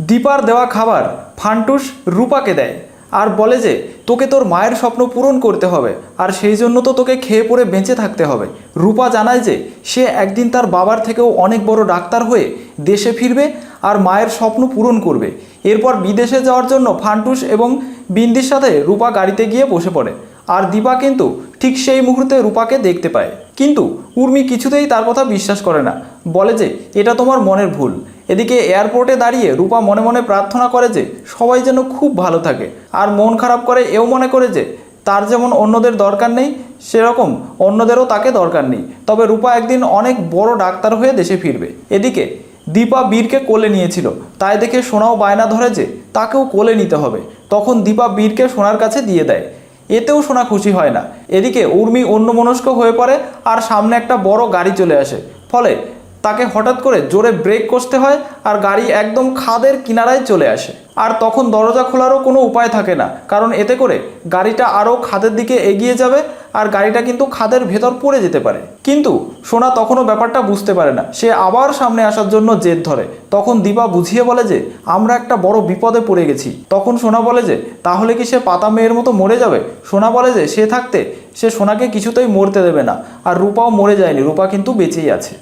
দীপার দেওয়া খাবার ফান্টুস রূপাকে দেয় আর বলে যে তোকে তোর মায়ের স্বপ্ন পূরণ করতে হবে, আর সেই জন্য তো তোকে খেয়ে পরে বেঁচে থাকতে হবে। রূপা জানায় যে সে একদিন তার বাবার থেকেও অনেক বড় ডাক্তার হয়ে দেশে ফিরবে আর মায়ের স্বপ্ন পূরণ করবে। এরপর বিদেশে যাওয়ার জন্য ফান্টুস এবং বিন্দির সাথে রূপা গাড়িতে গিয়ে বসে পড়ে, আর দীপা কিন্তু ঠিক সেই মুহূর্তে রূপাকে দেখতে পায়। কিন্তু উর্মি কিছুতেই তার কথা বিশ্বাস করে না, বলে যে এটা তোমার মনের ভুল। এদিকে এয়ারপোর্টে দাঁড়িয়ে রূপা মনে মনে প্রার্থনা করে যে সবাই যেন খুব ভালো থাকে, আর মন খারাপ করে এও মনে করে যে তার যেমন অন্যদের দরকার নেই সেরকম অন্যদেরও তাকে দরকার নেই। তবে রূপা একদিন অনেক বড় ডাক্তার হয়ে দেশে ফিরবে। এদিকে দীপা বীরকে কোলে নিয়েছিল, তাই দেখে সোনাও বায়না ধরে যে তাকেও কোলে নিতে হবে। তখন দীপা বীরকে সোনার কাছে দিয়ে দেয়, এতেও সোনা খুশি হয় না। এদিকে উর্মি অন্যমনস্ক হয়ে পড়ে আর সামনে একটা বড় গাড়ি চলে আসে, ফলে তাকে হঠাৎ করে জোরে ব্রেক কষতে হয় আর গাড়ি একদম খাদের কিনারায় চলে আসে। আর তখন দরজা খোলারও কোনো উপায় থাকে না, কারণ এতে করে গাড়িটা আরও খাদের দিকে এগিয়ে যাবে আর গাড়িটা কিন্তু খাদের ভেতর পড়ে যেতে পারে। কিন্তু সোনা তখনও ব্যাপারটা বুঝতে পারে না, সে আবার সামনে আসার জন্য জেদ ধরে। তখন দীপা বুঝিয়ে বলে যে আমরা একটা বড় বিপদে পড়ে গেছি। তখন সোনা বলে যে তাহলে কি সে পাতা মেয়ের মতো মরে যাবে? সোনা বলে যে সে থাকতে সে সোনাকে কিছুতেই মরতে দেবে না, আর রূপাও মরে যায়নি, রূপা কিন্তু বেঁচেই আছে।